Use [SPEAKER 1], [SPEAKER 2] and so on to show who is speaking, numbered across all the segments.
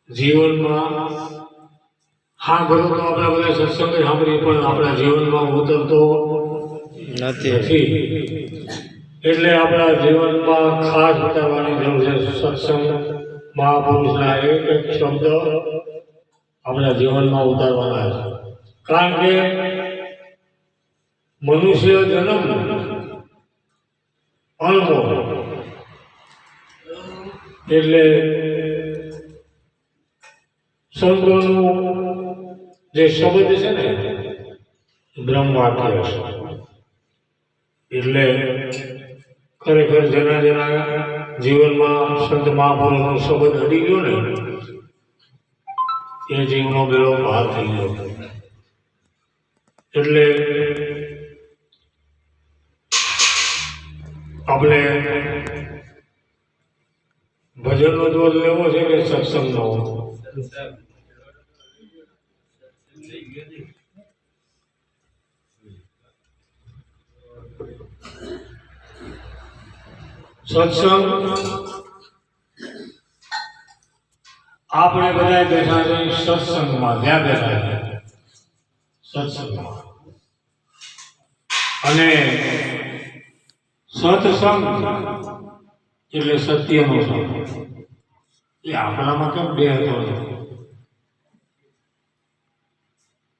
[SPEAKER 1] જીવનમાં હા ભરો તો આપણા બધા સત્સંગ સાંભળીએ પણ આપણા જીવનમાં ઉતરતો નથી. એટલે આપણા જીવનમાં ખાસ ઉતારવાની જરૂર છે. સત્સંગ મહાપુરુષના એક એક શબ્દ આપણા જીવનમાં ઉતારવાના છે. કારણ કે મનુષ્ય જન્મ અણમોલ એટલે સંતોનું જે શબ્દ છે ને બ્રહ્મ વાક્ય છે. એટલે ખરેખર જેના જેના જીવનમાં સંત મહાપુરુષનો શબ્દ અડી ગયો ને એ જીવનો બેડો પાર થઈ ગયો. એટલે આપણે ભજનનો દોર લેવો છે કે સત્સંગનો? સત્સંગ આપણે બધા બેઠા છે સત્સંગમાં. ત્યાં બેઠા છે સત્સંગમાં. અને સત્સંગ એટલે સત્યનો સંગ. એ આપણામાં કેમ બે હતો?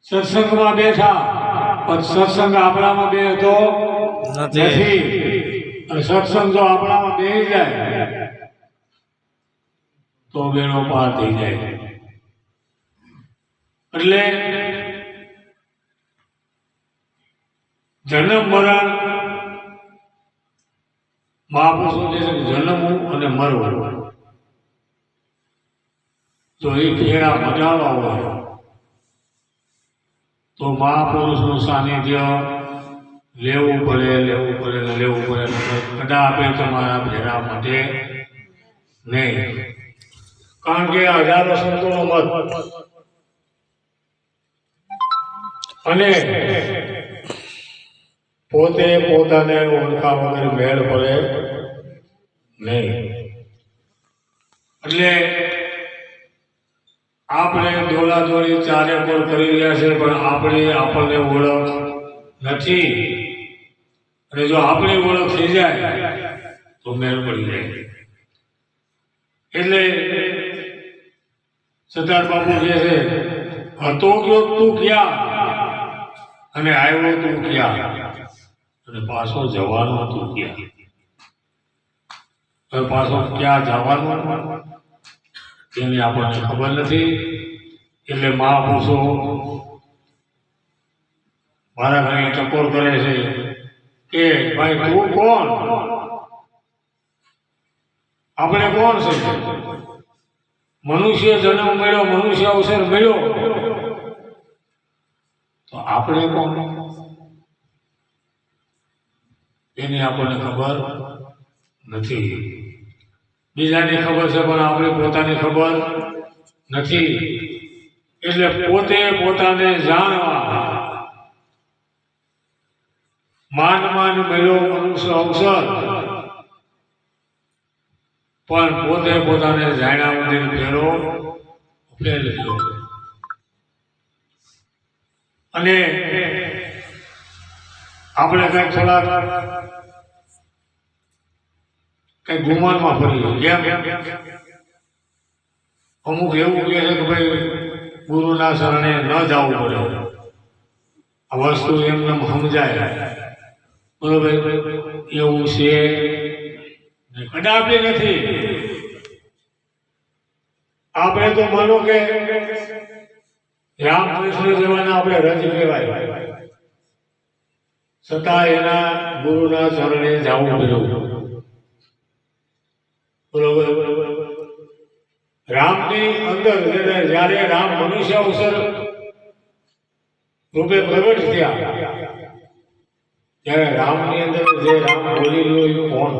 [SPEAKER 1] સત્સંગમાં બેઠા પણ સત્સંગ આપણામાં બે હતો નથી. અને સત્સંગ જો આપણામાં બેસી જાય તો બેડો પાર થઈ જાય. એટલે જન્મ મરણ મહાપુરુષો જે છે જન્મવું અને મરવું, જો એ ફેરા મટાડવા હોય તો મહાપુરુષનું સાનિધ્ય લેવું પડે ને લેવું પડે. કદાપે તમારા ફેરા મટે નહીં. કારણ કે હજારો સંતોનો મત અને પોતે પોતાને ઓળખા વગર મેળ પડે નહીં. એટલે આપણે દોડાદોડી ચારે પર કરી રહ્યા છે પણ આપણને ઓળખ નથી. અને જો આપણી ઓળખ થઈ જાય તો મેળ પડી જાય. એટલે સરદાર બાપુ કહે છે હતો ગયો તું ક્યાં અને આવ્યો તું ક્યાં અને પાછો જવાનો તું ક્યાં. હવે પાછો ક્યાં જવાનું એની આપણને ખબર નથી. એટલે મહાપુરુષો મારા ઘરે ટકોર કરે છે કે ભાઈ તું કોણ? આપણે કોણ છે? મનુષ્ય જન્મ મળ્યો, મનુષ્ય અવસર મળ્યો તો આપણે કોણ એની આપણને ખબર નથી. બીજાની ખબર છે પણ આપણી પોતાની ખબર નથી. એટલે પોતે પોતાને જાણવા માન મળ્યો મનુષ્ય અવસર પણ પોતે પોતાને જાણ્યા વગર ફેરો ફેલી ગયો. અને આપણે કઈક થોડા કઈ ગુમાનમાં ફરી જેમ અમુક એવું કહે છે કે ભાઈ ગુરુના શરણે ન જવું પડે. આ વસ્તુ એમને સમજાય બરોબર એવું છે કદાપી નથી. આપણે તો માનો કે રામકૃષ્ણ જેવાના આપણે રજ કહેવાય છતાં એના ગુરુના ચરણે જવું પડ્યું. બરોબર. રામની અંદર જ્યારે રામ મનુષ્ય અવસર રૂપે પ્રગટ થયા ત્યારે રામની અંદર જે રામ બોલી રહ્યો એ કોણ?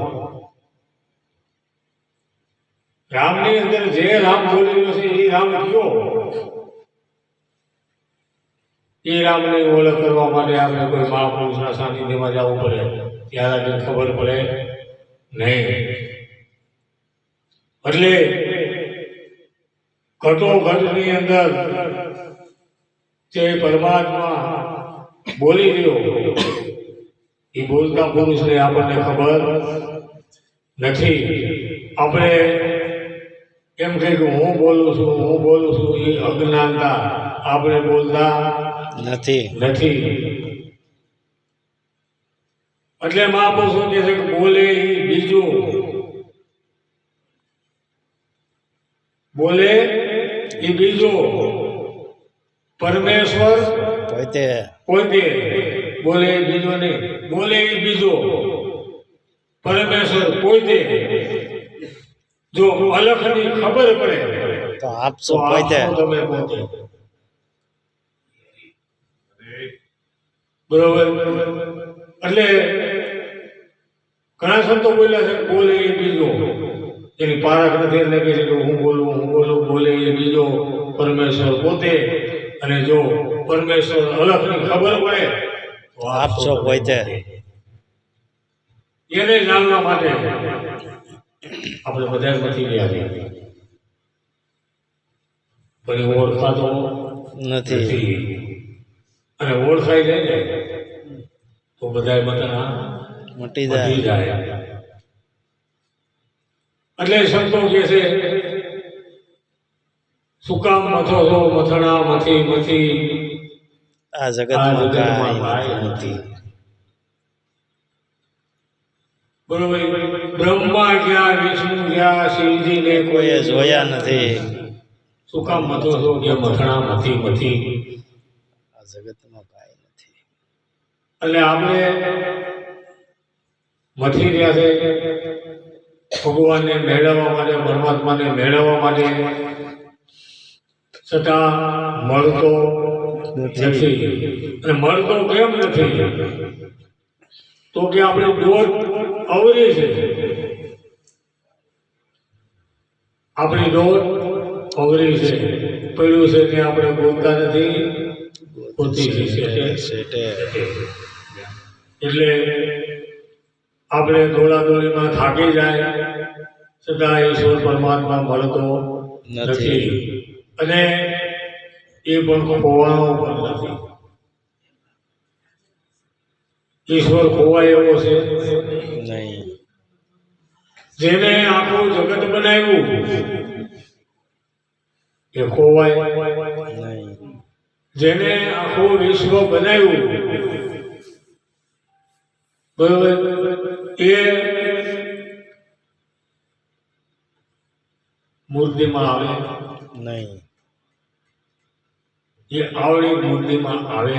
[SPEAKER 1] રામની અંદર જે રામ બોલી રહ્યો છે એ રામ કયો? એ રામની ઓળખ કરવા માટે આપણે કોઈ મહાપુરુષના સાનિધ્યમાં જવું પડે ત્યારે ખબર પડે નહીં. એટલે ઘટોઘટની અંદર જે પરમાત્મા બોલી રહ્યો એ બોલતા પુરુષને આપણને ખબર નથી. આપણે એમ કહે કે હું બોલું છું એ અજ્ઞાનતા, આપણે બોલતા નથી. એટલે મહાપુરુષો કહે છે કે બોલે એ બીજું, બોલે એ બીજો, પરમેશ્વર પોતે બોલે એ બીજો નહીં, બોલે એ બીજો, પરમેશ્વર પોતે. જો અલખની ખબર પડે તો આપશો પોતે, તમે પોતે. બરોબર. એટલે ઘણા સંતો બોલ્યા છે બોલે એ બીજો, એની પારખ નથી એટલે કે છે કે હું બોલું, બોલે એ બીજો, પરમેશ્વર પોતે. અને જો પરમેશ્વર અલખની ખબર પડે તો આપશો પોતે. એને જાણવા માટે આપણે બધા નથી રહ્યા છીએ, પણ ઓળખાતો નથી. અને ઓળખાઈ જાય ને તો બધા મતના મટી જાય. એટલે સંતો કહે છે શું કામ મથો છો મથણા મથી આ જગતમાં કાંઈ નથી. બરોબર. બ્રહ્મા ગયા, વિષ્ણુ ગયા, શિવજીને કોઈ જોયા નથી. શું કામ મથો છો કે મથણા મથી આ જગતમાં કાંઈ નથી. એટલે આપણે મથી રહ્યા છે ભગવાનને મેળવવા માટે, પરમાત્માને મેળવવા માટે, છતાં મળતો નથી. અને મળતો કેમ નથી? તો કે આપણે દોટ અવરી છે, આપણી દોટ અવરી છે, પડ્યું છે તે આપણે બોલતા નથી, ગોતી છે. એટલે આપણે દોડાદોડીમાં થાકી જાય છતાં ઈશ્વર પરમાત્મા મળતો નથી. અને એ પણ ખોવાનો પણ નથી. ઈશ્વર ખોવાય એવો છે નહીં. જેને આખું જગત બનાવ્યું એ ખોવાય નહીં. જેને આખું વિશ્વ બનાવ્યું બરોબર, એ મૂર્તિમાં આવે નહીં. એ આવડી મૂર્તિમાં આવે.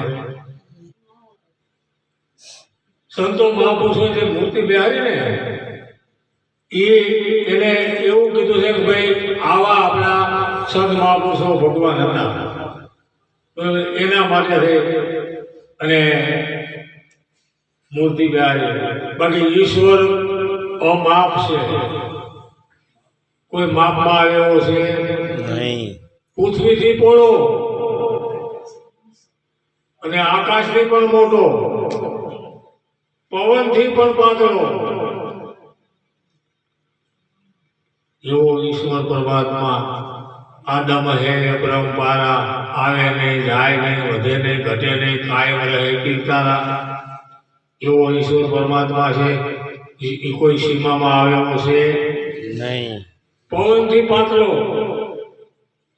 [SPEAKER 1] સંતો મહાપુરુષો જે મૂર્તિ બિહારી ને એને એવું કીધું છે કે ભાઈ આવા આપણા સંત મહાપુરુષો ભગવાન હતા, એના માટે છે અને મૂર્તિ બિહારી. બાકી ઈશ્વર અમાપ છે, કોઈ માપમાં આવ્યો છે નહીં. પૃથ્વીથી પોળો અને આકાશથી પણ મોટો, પવનથી પણ પાતળો એવો ઈશ્વર પરમાત્મા. આદમ હે પરંપરા, આવે નહીં, જાય નહીં, વધે નહીં, ઘટે નહીં, કાયમ રહે કીર્તારા. એવો ઈશ્વર પરમાત્મા છે. એ કોઈ સીમામાં આવ્યો છે નહીં. પવનથી પાતળો,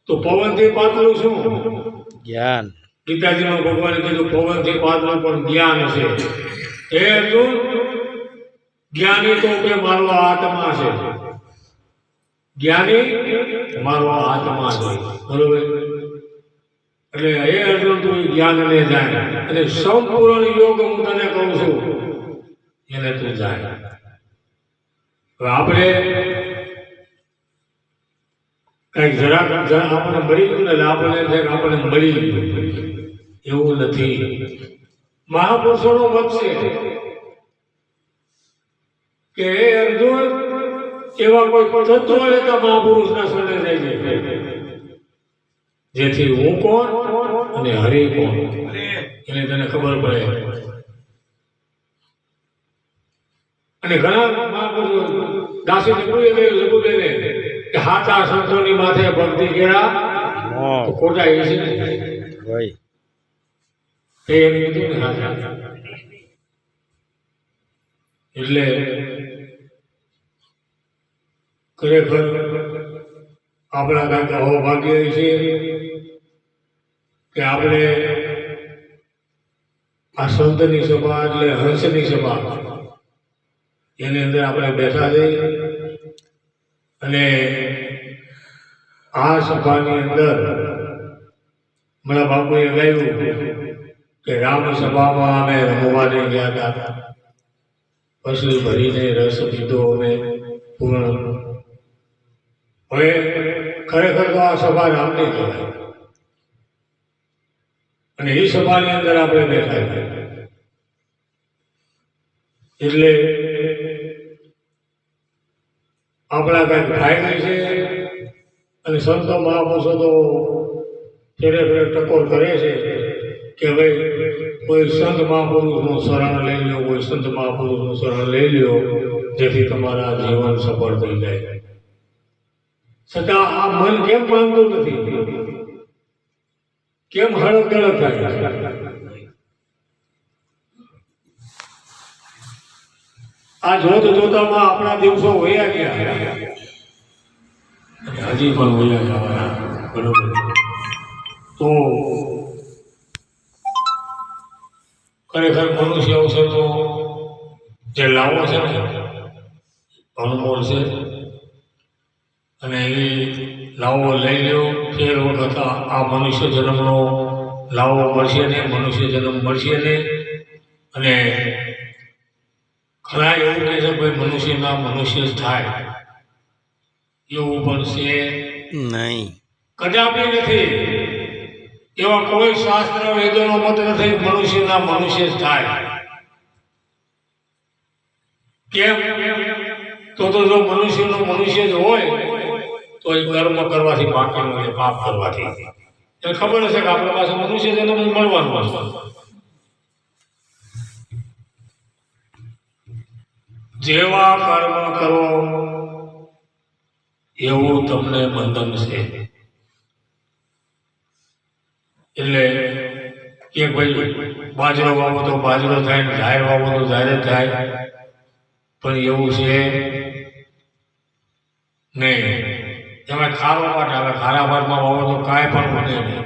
[SPEAKER 1] તો પવનથી પાતળું શું? જ્ઞાન. ગીતાજીમાં ભગવાને કીધું પવનથી પાતળું પણ જ્ઞાન છે. હે અર્જુન, જ્ઞાની તો કે મારો આત્મા છે, જ્ઞાની મારો આત્મા છે. બરોબર. એટલે હે અર્જુન તું જ્ઞાનને જાય અને સંપૂર્ણ યોગ હું તને કહું છું એને તું જાય. હવે આપણે કઈક જરાક આપણને મળી ગયું ને આપણને મળી ગયું એવું નથી. મહાપુરુષોનો મત છે કે હે અર્જુન, એવા કોઈ તત્વો લેતા મહાપુરુષના શરણે જાય છે જેથી હું કોણ અને હરિ કોણ એને તને ખબર પડે. અને ઘણા મહાપુરુષો દાસીને પૂરી ગયું સબુદેને સાચા સંતોની માથે ભક્તિ કર્યા તો ખોટા એ છે
[SPEAKER 2] ભાઈ
[SPEAKER 1] એ એમ કીધું ને સાચા. એટલે ખરેખર આપણા કાંઈક આવો ભાગ્ય છે કે આપણે આ સંતની સભા એટલે હંસની સભા એની અંદર આપણે બેઠા છીએ અને આ સભાની અંદર મારા બાપુએ ગાયું કે રામ સભામાં અમે રમવાને ગયા હતા, પછી ભરીને રસ પીધો અમે પૂર્ણ. હવે ખરેખર તો આ સભા રામની કહેવાય અને એ સભાની અંદર આપણે બેઠા છીએ. એટલે આપણા કંઈક ફાયદો છે અને સંતો મહાપુરુષો તો ફેરે ફેરે ટકોર કરે છે કે ભાઈ કોઈ સંત મહાપુરુષનું શરણ લઈ લો, કોઈ સંત મહાપુરુષનું શરણ લઈ લો જેથી તમારા જીવન સફળ થઈ જાય. છતાં આ મન કેમ માનતું નથી, કેમ હળક ગળક થાય? આ જોત જોતામાં આપણા દિવસો વયા ગયા, હજી પણ વયા જવાના. બરોબર. તો ખરેખર મનુષ્ય અવસર તો જે લાવો છે ને અનુમોલ છે અને એ લાવો લઈ લ્યો. ફેર વખત આ મનુષ્ય જન્મનો લાવો મળશે ને, મનુષ્ય જન્મ મળશે ને. અને ખરા એવું કહે છે ભાઈ મનુષ્યના મનુષ્ય જ થાય, એવું પણ છે
[SPEAKER 2] નહીં,
[SPEAKER 1] કદાપી નથી. એવા કોઈ શાસ્ત્ર વેદોનો મત નથી મનુષ્યના મનુષ્ય જ થાય. કેમ? તો જો મનુષ્યનો મનુષ્ય જ હોય તો એ કર્મ કરવાથી બાકીનું હોય, પાપ કરવાથી. એને ખબર હશે કે આપણા પાસે મનુષ્ય જન્મ મળવાનું છે. જેવા કર્મ કરો એવું તમને બંધન છે. એટલે કે ભાઈ બાજરો વાવો તો બાજરો થાય, ઝાડ વાવો તો ઝાડ થાય, પણ એવું છે નહીં. એમાં ખારો પાટ આવે, ખારા પાટમાં વાવો તો કાંઈ પણ વધે નહીં.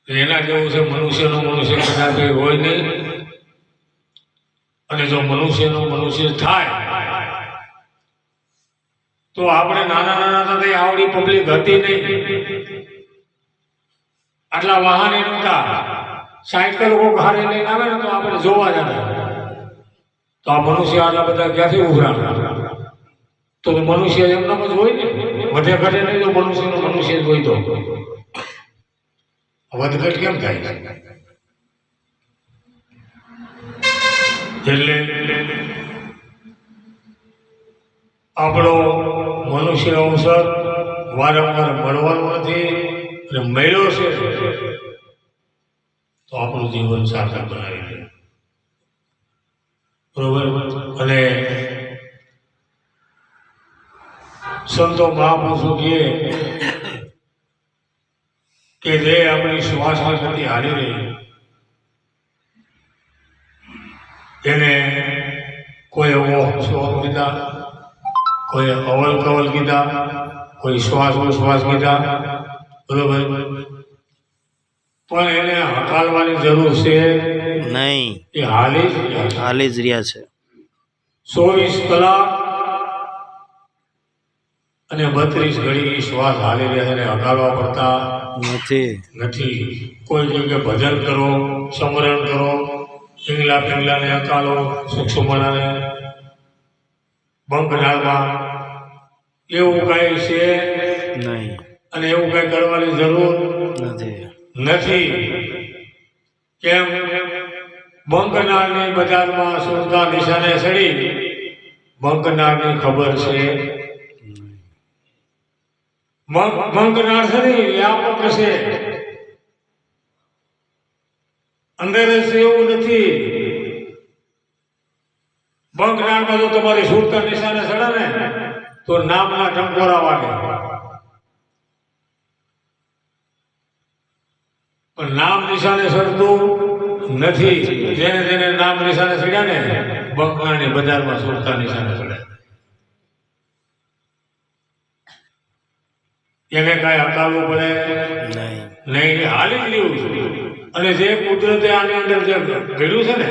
[SPEAKER 1] એના જેવું છે મનુષ્યનું મનુષ્ય કદાચ હોય નહીં. અને જો મનુષ્યનું મનુષ્ય થાય તો આપણે નાના નાના હતા આવડી પબ્લિક હતી નહીં, આટલા વાહન નહોતા. સાયકલ કોક હારે લઈને આવે ને તો આપણે જોવા જતા. તો આ મનુષ્ય આટલા બધા ક્યાંથી ઉભરા? તો મનુષ્ય એમનામ જ હોય ને, વધે ઘટે નહીં. તો મનુષ્યનું મનુષ્ય જ હોય તો વધઘટ કેમ થાય? એટલે આપણો મનુષ્ય અવસર વારંવાર મળવાનો નથી અને મળ્યો છે તો આપણું જીવન સાર્થક બનાવી દે. બરોબર. અને સંતો મહાપુરુષો કે જે આપણી શ્વાસ નથી હારી રહી એને કોઈ એવો શ્લોક કીધા, કોઈ અવલ કવલ કીધા, કોઈ શ્વાસ ઉશ્વાસ કીધા. બરોબર. પણ એને હકાલવાની જરૂર છે
[SPEAKER 2] નહીં,
[SPEAKER 1] એ હાલી
[SPEAKER 2] જ રહ્યા છે.
[SPEAKER 1] 24 કલાક અને 32 ઘડી શ્વાસ હાલી રહ્યા છે, હકાલવા પડતા નથી. કોઈ કે ભજન કરો, સમરણ કરો, પિંગલા પિંગલાને હકાલો, સૂક્ષ્મણાને બંકનાળમાં, એવું કઈ છે
[SPEAKER 2] નહીં
[SPEAKER 1] અને એવું કઈ કરવાની જરૂર નથી. કેમ? બંકનાળની બજારમાં સુરતા નિશાને ચડી, બંકનાળની ખબર છે. બંકનાળ છે ને વ્યાપક છે, અંદર છે એવું નથી. બંકનાળમાં જો તમારી સુરતા નિશાને ચડે ને તો નામના ટંકોરા વાગે. પણ નામ નિશાને સડતું નથી. જેને જેને નામ નિશાને ચડ્યા ને બંગાળની બજારમાં સુરતા નિશાને ચડ્યા. એને કાંઈ હટાવવું પડે નહીં, હાલી જ લેવું છે. અને જે કુદરતે આની અંદર જે ઘડ્યું છે ને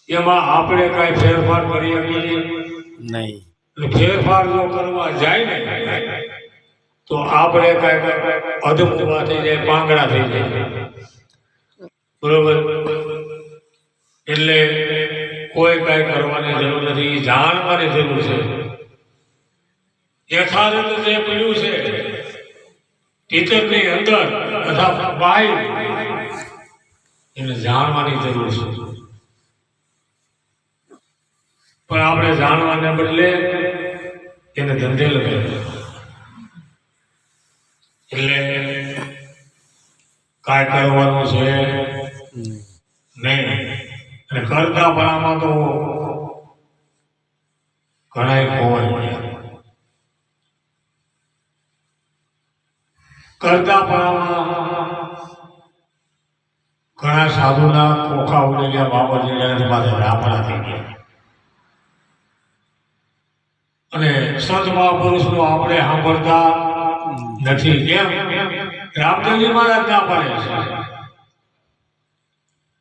[SPEAKER 1] એમાં આપણે કાંઈ ફેરફાર કરી શકીએ
[SPEAKER 2] નહીં.
[SPEAKER 1] ફેરફાર જો કરવા જાય ને તો આપણે કાંઈ અધમુભા થઈ જાય, પાંગડા થઈ જાય. બરોબર? એટલે કોઈ કાંઈ કરવાની જરૂર નથી, જાણવાની જરૂર છે. યથાર્થ જે પડ્યું છે ભીતરની અંદર અથવા બહાર એને જાણવાની જરૂર છે. પણ આપણે જાણવાને બદલે એને ધંધે લગાવીએ. એટલે કાંઈ કરવાનું છે નહીં. અને કરતા પણામાં તો ઘણા ખોવાય પડ્યા. કરતા પણામાં ઘણા સાધુના ખોખા ઉડી ગયા, બાબા જેના પાસે રાપડા થઈ ગયા. અને સંત મહાપુરુષનું આપણે સાંભળતા નથી. કેમ? રામદેવજી મહારાજ ના પાડે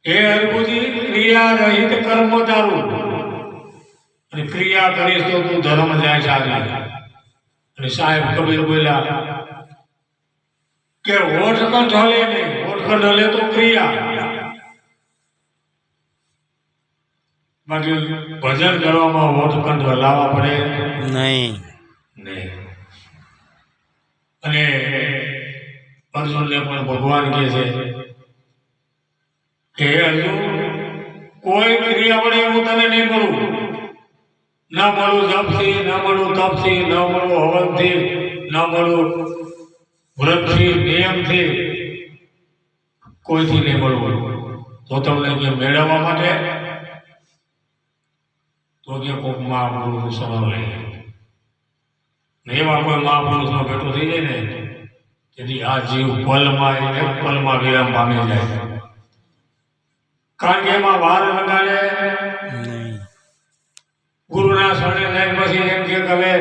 [SPEAKER 1] છે એ અર્બુજી ક્રિયા રહિત કર્મ તારું, અને ક્રિયા કરીશ તો તું ધર્મ જાય સારી. અને સાહેબ કબીર બોલ્યા કે ઓઠકંઠ હલે નહીં, ઓઠકંઠ હલે તો ક્રિયા. બાકી ભજન કરવામાં ઓઠકંઠ હલાવવા પડે
[SPEAKER 2] નહીં.
[SPEAKER 1] અને અર્જુનને પણ ભગવાન કહે છે કે હે અર્જુન, કોઈ ક્રિયા વડે હું તને નહીં મળું. ન મળું જપથી, ન મળું તપથી, ન મળું હવનથી, ન મળું વ્રતથી, નિયમથી, કોઈથી નહીં મળવું. તો તમને કે મેળવવા માટે તો કે કોઈક મહાપુરુષ સલાહ લઈ. ને એવા કોઈ મહાપુરુષનો ભેટો થઈ જાય ને તેથી આ જીવ પલમાં, એક પલમાં વિરામ પામી જાય. કારણ કે એમાં વાર લગાડે
[SPEAKER 2] નહીં.
[SPEAKER 1] ગુરુના શરણે જાય પછી એમ કે હવે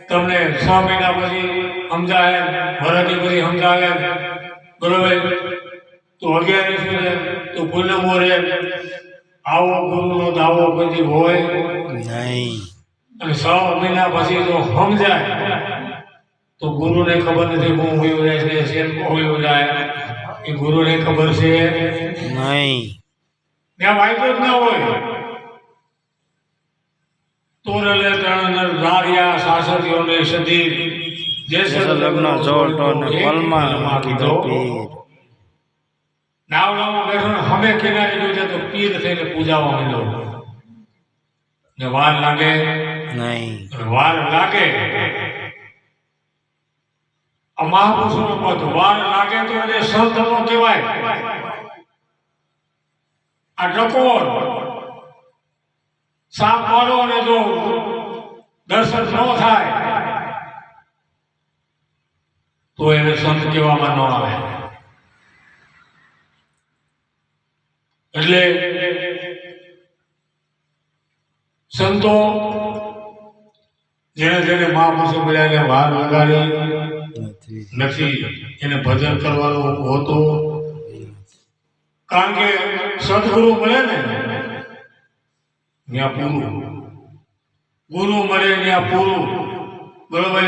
[SPEAKER 1] તમને 6 મહિના પછી સમજાય, વર્ષથી પછી સમજાવે. બરોબર? તો 11 તો પૂનમો રે. આવો ગુરુનો દાવો કોઈ હોય
[SPEAKER 2] નહીં.
[SPEAKER 1] અને 6 મહિના પછી જો સમજાય તો ગુરુને ખબર નથી હું હોયો જાય છે, શેર હોયો જાય. એ ગુરુને ખબર છે
[SPEAKER 2] નહીં.
[SPEAKER 1] ત્યાં વાયદો જ ના હોય. તોરલે ત્રણ રારિયા સાસરીઓને સદી જેસે
[SPEAKER 2] લગ્ન જોટો ને પલમાં કીધો પીર.
[SPEAKER 1] નાવડામાં બેઠો ને હમે કિનારે જોજે તો પીર થઈને પૂજાવા માંડ્યો. ને વાર લાગે
[SPEAKER 2] નહીં.
[SPEAKER 1] વાર લાગે. આ મહાપુરુષોનો પદ વાર લાગે તો એને સંતનો કહેવાય. આ ડકોર સાપ વાળો અને જો દર્શન ન થાય તો એને સંત કહેવામાં ન આવે. એટલે સંતો જેને જેને મહાપુરુષો મળ્યા એને વાર લગાડી નથી. એને ભજન કરવાનું હોતું. કારણ કે સદગુરુ મળે ને ત્યાં પૂરું, ગુરુ મળે ત્યાં પૂરું. બરોબર?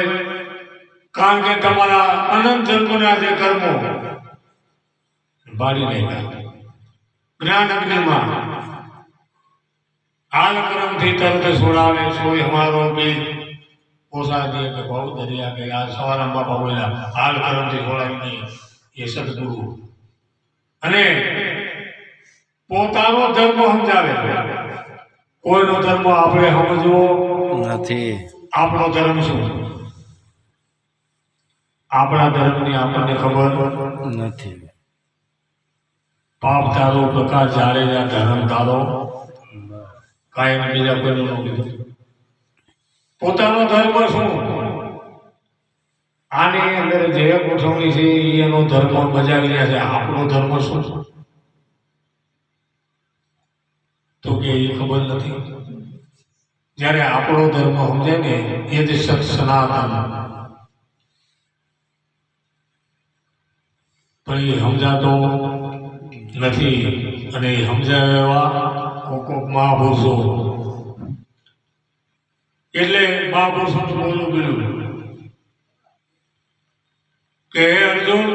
[SPEAKER 1] કારણ કે તમારા અનંત જન્મના જે કર્મો બાળી નાખ્યા જ્ઞાન અગ્નિમાં. હાલ કર્મથી તરત છોડાવે. સોય હમારો બી પોસા દે કે બહુ દરિયા કે આ સવારામ બાપા બોલ્યા હાલ કર્મથી છોડાવી નહીં. એ સદગુરુ. અને પોતાનો ધર્મ સમજાવે. કોઈનો ધર્મ આપણે સમજવો
[SPEAKER 2] નથી.
[SPEAKER 1] આપણો ધર્મ શું? આપણા ધર્મની આપણને ખબર
[SPEAKER 2] નથી.
[SPEAKER 1] પાપ તારો પ્રકાશ જાળે ધર્મ તારો કાયમ બીજા કોઈનું ન કીધું. પોતાનો ધર્મ શું? આની અંદર જે ગોઠવણી છે એનો ધર્મ બજાવી રહ્યા છે. આપણો ધર્મ શું? તો કે એ ખબર નથી. જ્યારે આપણો ધર્મ સમજાય ને એ જ સત સનાતન, પણ એ સમજાતો નથી. અને એ સમજાવે એવા કોક મહાપુરુષો, એટલે મહાપુરુષો બોલવું પડ્યું કે હે અર્જુન,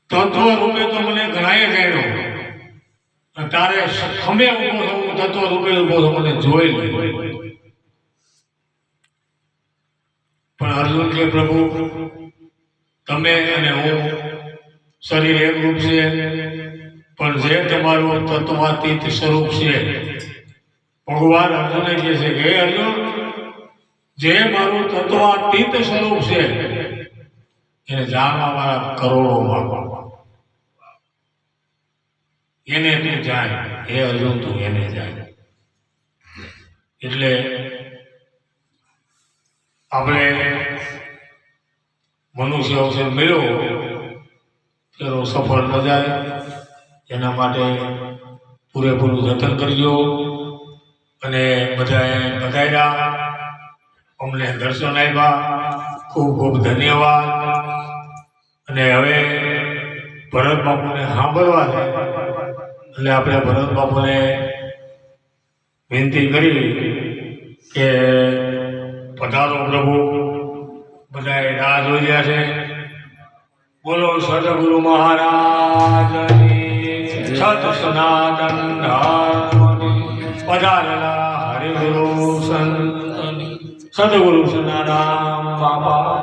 [SPEAKER 1] તત્વ રૂપે તો મને ઘણાએ જાણ્યો, તારે ખમે ઉભો થવું, તત્વ રૂપે ઉભો થવું, મને જોઈ લે. પણ અર્જુન કે પ્રભુ, તમે અને હું શરીર એક રૂપ છે, પણ જે તમારું તત્વાતીત સ્વરૂપ છે, ભગવાન અર્જુને કહે છે કે હે અર્જુન, જે મારું તત્વાતીત સ્વરૂપ છે એને જાણવા મારા કરોડો માગો, એને તું જાય. હે અર્જુન, તું એને જાય. એટલે આપણે મનુષ્ય અવસર મળ્યો તેનો સફળ ન જાય, એના માટે પૂરેપૂરું જતન કરજો. અને બધાએ બધાયરા અમને દર્શન આપ્યા, ખૂબ ખૂબ ધન્યવાદ. અને હવે ભરત બાપુને સાંભળવા છે, એટલે આપણે ભરત બાપુને વિનંતી કરી કે પધારો પ્રભુ, બધાએ રાહ જોઈ રહ્યા છે. બોલો સદગુરુ મહારાજની, સત સનાતન ધર્મની, પધારેલા હરિગુરુ સંતની, સદગુરુ સનારામ બાપા